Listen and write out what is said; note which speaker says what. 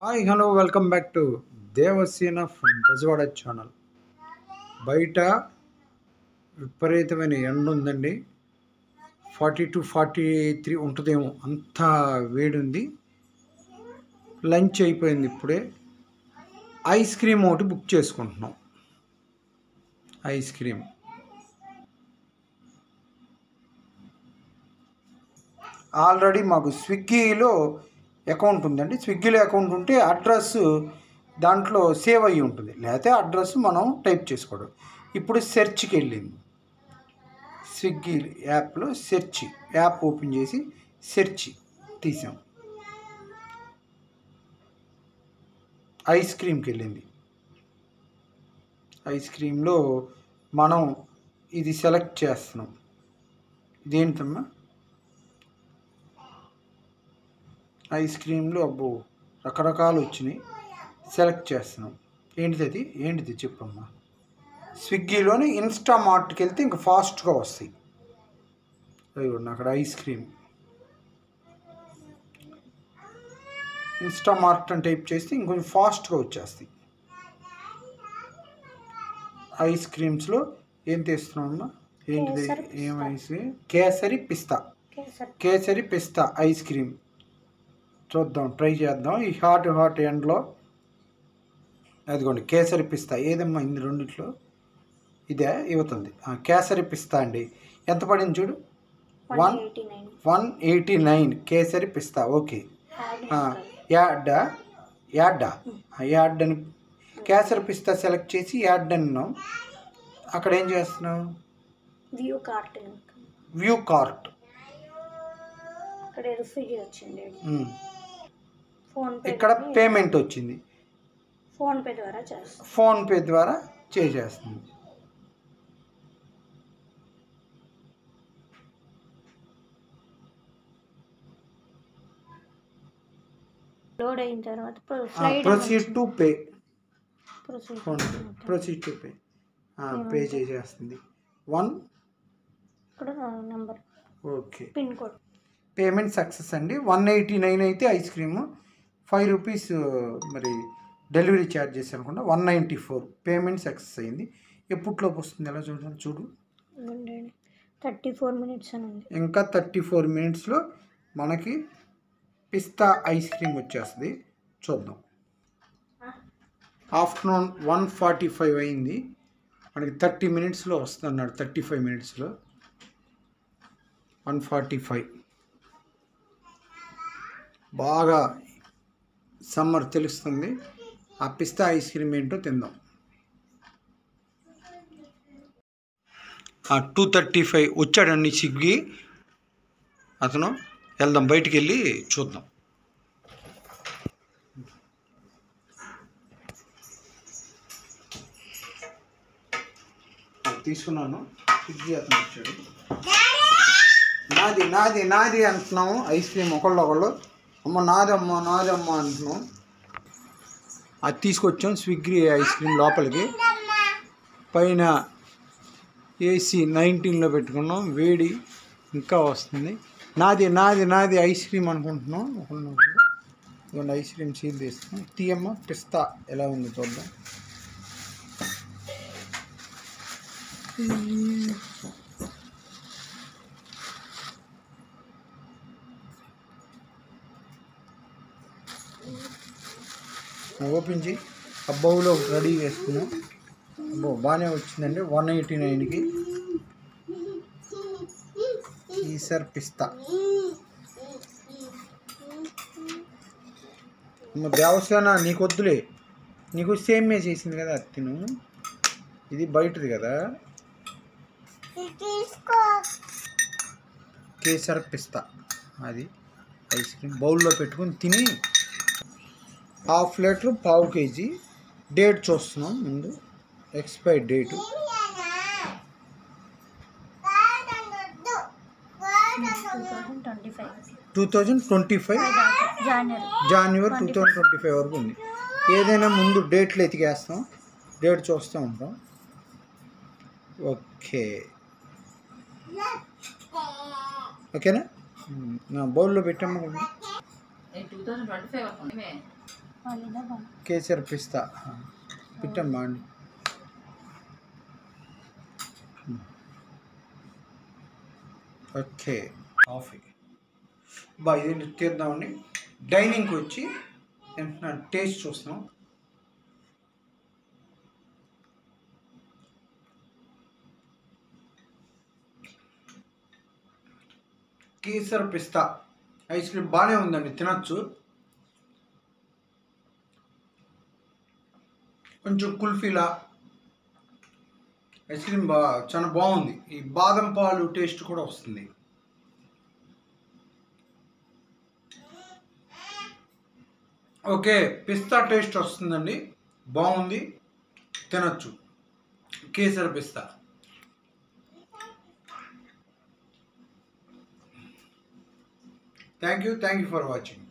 Speaker 1: Hi hello welcome back to Devasena from Bezawada channel. బయట విపరీతమైన ఎండ ఉందండి. 42-43 ఉంటుందేమో, అంత వేడి ఉంది. లంచ్ అయిపోయింది, ఇప్పుడే ఐస్ క్రీమ్ ఒకటి బుక్ చేసుకుంటున్నాం. ఐస్ క్రీమ్ ఆల్రెడీ మాకు స్విగ్గీలో అకౌంట్ ఉందండి. స్విగ్గీలో అకౌంట్ ఉంటే అడ్రస్ దాంట్లో సేవ్ అయ్యి ఉంటుంది, లేకపోతే అడ్రస్ మనం టైప్ చేసుకోవడం. ఇప్పుడు సెర్చ్కి వెళ్ళింది, స్విగ్గీ యాప్లో యాప్ ఓపెన్ చేసి సెర్చ్ తీసాం. ఐస్ క్రీమ్కి వెళ్ళింది. ఐస్ క్రీమ్లో మనం ఇది సెలెక్ట్ చేస్తున్నాం. ఇదేంటమ్మా? ఐస్ క్రీమ్లో అబ్బో రకరకాలు వచ్చినాయి, సెలెక్ట్ చేస్తున్నాం. ఏంటిది చెప్పమ్మా. స్విగ్గీలోని ఇన్స్టామార్ట్కి వెళ్తే ఇంకా ఫాస్ట్గా వస్తాయి. అదిగోండి అక్కడ ఐస్ క్రీమ్. ఇన్స్టామార్ట్ అని టైప్ చేస్తే ఇంకొంచెం ఫాస్ట్గా వచ్చేస్తాయి. ఐస్ క్రీమ్స్లో ఏం తీస్తున్నామమ్మా? ఏంటిది? ఏం ఐస్? కేసరి పిస్తా ఐస్ క్రీమ్. చూద్దాం, ట్రై చేద్దాం ఈ హాట్ ఎండ్లో. అదిగోండి కేసరి పిస్తా. ఏదమ్మా ఇంది రెండిట్లో? ఇదే ఇవ్వుతుంది కేసరి పిస్తా అండి. ఎంత పడింది చూడు, 189 కేసరి పిస్తా. ఓకే, యాడ్ అని కేసరి పిస్తా సెలెక్ట్ చేసి యాడ్ అన్నాం. అక్కడ ఏం చేస్తున్నావు? View cart. ఇక్కడ పేమెంట్ వచ్చింది. ఫోన్పే ద్వారా చేసేస్తుంది.
Speaker 2: లోడ్ అయిన తర్వాత
Speaker 1: proceed to pay. Proceed to pay pay చేసేస్తుంది.
Speaker 2: Number,
Speaker 1: okay,
Speaker 2: pin code.
Speaker 1: Payment success అండి. 189 అయితే ఐస్ క్రీము, 5 రూపీస్ మరి డెలివరీ ఛార్జెస్ అనుకుంటా. 194 పేమెంట్ సక్సెస్ అయింది. ఎప్పట్లోపు వస్తుంది ఎలా చూడండి? చూడు,
Speaker 2: 34 మినిట్స్ అని ఉంది.
Speaker 1: ఇంకా 34 మినిట్స్లో మనకి పిస్తా ఐస్ క్రీమ్ వచ్చేస్తుంది. చూద్దాం. ఆఫ్టర్నూన్ 1:45 అయింది. మనకి 30 మినిట్స్లో వస్తున్నాడు. 35 మినిట్స్లో 1:45. బాగా సమ్మర్ తెలుస్తుంది. ఆ పిస్తా ఐస్ క్రీమ్ ఏంటో తిందాం. 2:35 వచ్చాడండి స్విగ్గీ అతను. వెళ్దాం, బయటికి వెళ్ళి చూద్దాం. తీసుకున్నాను. స్విగ్గీ అతను వచ్చాడు. నాది అంటున్నాము. ఐస్ క్రీమ్ ఒకళ్ళు అమ్మ నాదమ్మా అంటున్నాం. అది తీసుకొచ్చాం స్విగ్గీ ఐస్ క్రీమ్ లోపలికి. పైన AC 19లో పెట్టుకున్నాం. వేడి ఇంకా వస్తుంది. నాది ఐస్ క్రీమ్ అనుకుంటున్నాం. ఒకళ్ళు ఐస్ క్రీమ్ సీల్ తీస్తున్నాం. తీయమ్మ పిస్తా ఎలా ఉంది చూద్దాం. ఓపెన్ చేయి. ఆ బౌల్లో రెడీ చేసుకున్నాం. బాగానే వచ్చిందండి. 189కి ఈసారి పిస్తా. దేవసేన నీకు వద్దులే, నీకు సేమే చేసింది కదా తిను. ఇది బయటది కదా. కేసర్ పిస్తా అది ఐస్ క్రీమ్ బౌల్లో పెట్టుకుని తిని. 1/2 లీటర్ 1/4 kg. డేట్ చూస్తున్నాం ముందు, ఎక్స్పైర్ డేటు 2025 జనవరి 2025 వరకు ఉంది. ఏదైనా ముందు డేట్లు ఎతికేస్తాం, డేట్ చూస్తూ ఉంటాం. ఓకేనా? నా బౌల్లో పెట్టాము. కేసర్ పిస్తా పెట్టమ్మా అండి. ఓకే కాఫీ ఇది తీద్దామండి. డైనింగ్కి వచ్చి టేస్ట్ చూస్తున్నాం. కేసర్ పిస్తా ఐస్ క్రీమ్ బాగానే ఉందండి, తినచ్చు. కొంచెం కుల్ఫీలా ఐస్ క్రీమ్ చాలా బాగుంది. ఈ బాదం పాలు టేస్ట్ కూడా వస్తుంది. ఓకే, పిస్తా టేస్ట్ వస్తుందండి, బాగుంది, తినచ్చు. కేసర్ పిస్తా. Thank you for watching.